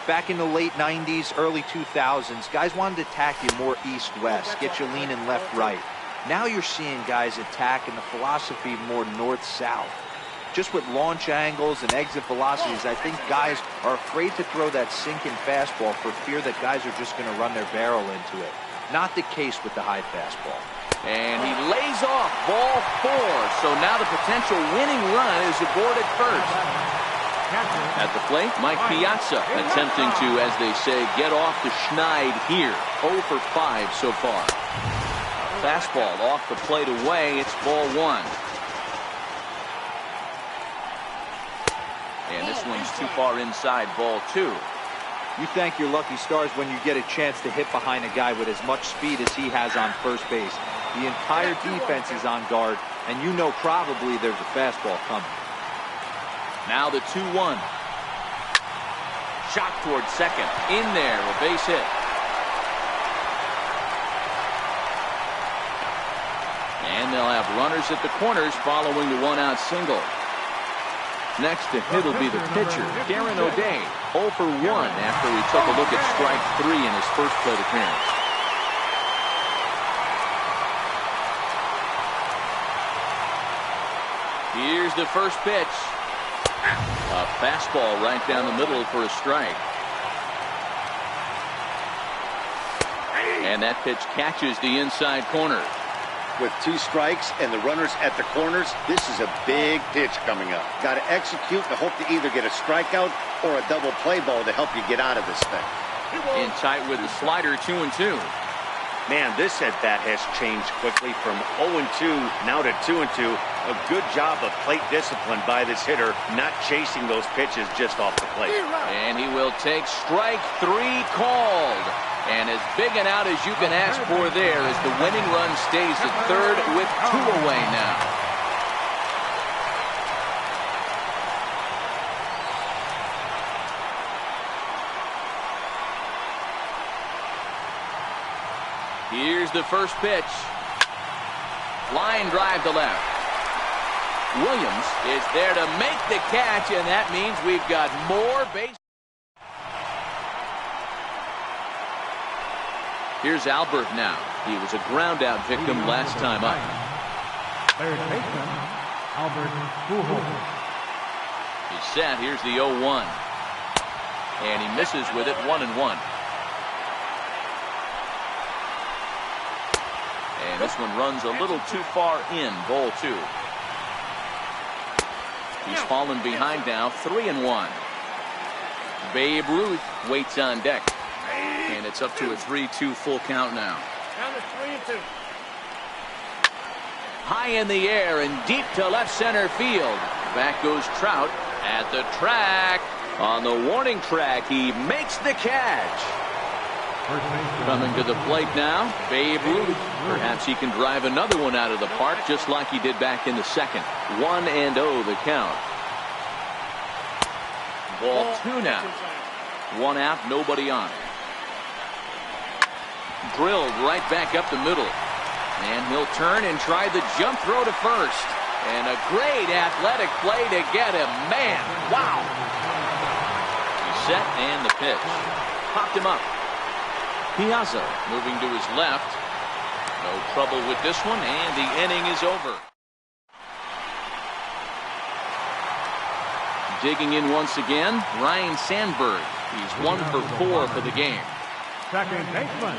Back in the late 90s, early 2000s, guys wanted to attack you more east-west, get you leaning left-right. Now you're seeing guys attack in the philosophy more north-south. Just with launch angles and exit velocities, I think guys are afraid to throw that sinking fastball for fear that guys are just going to run their barrel into it. Not the case with the high fastball. And he lays off ball 4. So now the potential winning run is aboard at first. At the plate, Mike Piazza attempting to, as they say, get off the schneid here. 0 for 5 so far. Fastball off the plate away. It's ball 1. And this one's too far inside, ball 2. You thank your lucky stars when you get a chance to hit behind a guy with as much speed as he has on first base. The entire defense is on guard, and you know probably there's a fastball coming. Now the 2-1. Shot towards second. In there, a base hit. And they'll have runners at the corners following the 1-out single. Next to hit will be the pitcher, Darren O'Day, 0 for 1 after he took a look at strike 3 in his first plate appearance. Here's the first pitch. A fastball right down the middle for a strike. And that pitch catches the inside corner. With 2 strikes and the runners at the corners, this is a big pitch coming up. Got to execute and hope to either get a strikeout or a double play ball to help you get out of this thing. In tight with the slider, 2-2. Man, this at-bat has changed quickly from 0-2 now to 2-2. A good job of plate discipline by this hitter, not chasing those pitches just off the plate. And he will take strike 3 called. And as big an out as you can ask for there as the winning run stays at third with 2 away now. Here's the first pitch. Line drive to left. Williams is there to make the catch, and that means we've got more base. Here's Albert now. He was a ground out victim last time up. Third baseman, Albert Pujols. He's set. Here's the 0-1. And he misses with it, 1-1. And this one runs a little too far in, ball 2. He's fallen behind now, 3-1. Babe Ruth waits on deck. And it's up to a 3-2 full count now. Down to 3-2. High in the air and deep to left center field. Back goes Trout at the track. On the warning track, he makes the catch. Coming to the plate now, Babe Ruth. Perhaps he can drive another one out of the park just like he did back in the second. 1-0 the count. Ball 2 now. 1 out, nobody on. Drilled right back up the middle. And he'll turn and try the jump throw to first. And a great athletic play to get him. Man, wow. He's set and the pitch. Popped him up. Piazza moving to his left. No trouble with this one, and the inning is over. Digging in once again, Ryan Sandberg. He's 1 for 4 for the game. Second baseman,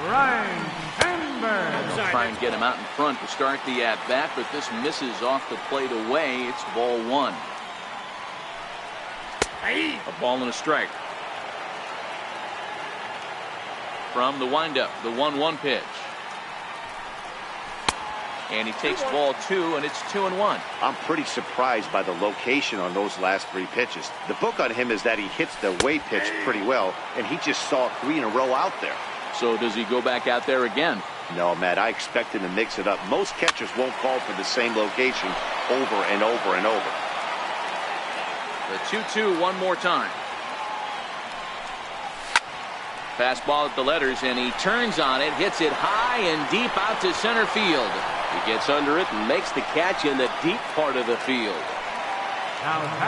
Ryan Sandberg. They'll try and get him out in front to start the at-bat, but this misses off the plate away. It's ball 1. A ball and a strike. From the windup, the 1-1 pitch. And he takes ball 2, and it's 2-1. I'm pretty surprised by the location on those last 3 pitches. The book on him is that he hits the away pitch pretty well, and he just saw 3 in a row out there. So does he go back out there again? No, Matt, I expect him to mix it up. Most catchers won't call for the same location over and over and over. The 2-2 one more time. Fastball at the letters, and he turns on it, hits it high and deep out to center field. He gets under it and makes the catch in the deep part of the field.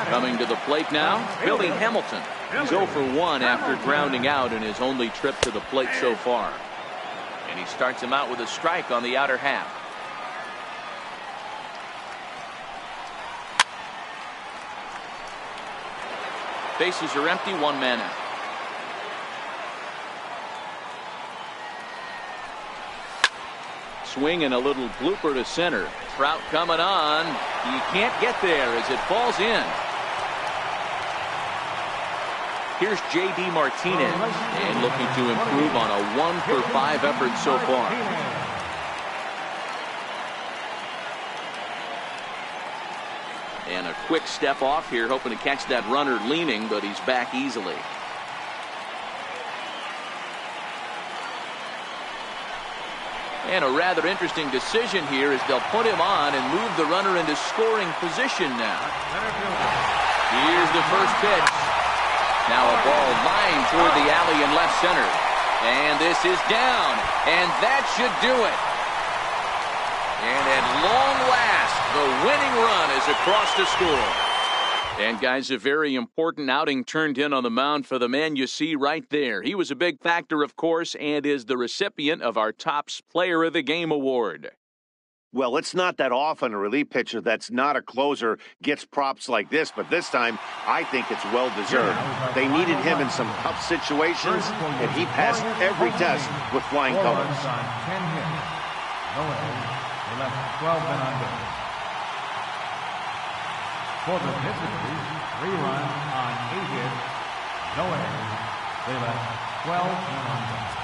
Coming to the plate now, Billy Hamilton. He's 0 for 1 after grounding out in his only trip to the plate so far. And he starts him out with a strike on the outer half. Bases are empty, 1 man out. Swing and a little blooper to center. Trout coming on. He can't get there as it falls in. Here's J.D. Martinez, and looking to improve on a 1 for 5 effort so far. And a quick step off here, hoping to catch that runner leaning, but he's back easily. And a rather interesting decision here as they'll put him on and move the runner into scoring position now. Here's the first pitch. Now a ball lined toward the alley in left center. And this is down. And that should do it. And at long last, the winning run is across the score. And guys, a very important outing turned in on the mound for the man you see right there. He was a big factor, of course, and is the recipient of our Topps Player of the Game award. Well, it's not that often a relief pitcher that's not a closer gets props like this, but this time I think it's well-deserved. They needed him in some tough situations, and he passed every test with flying colors. 10 hits. No errors. They left 12 men on base. For the visitors, 3 runs on 8 hits. No errors. They left 12 men on base.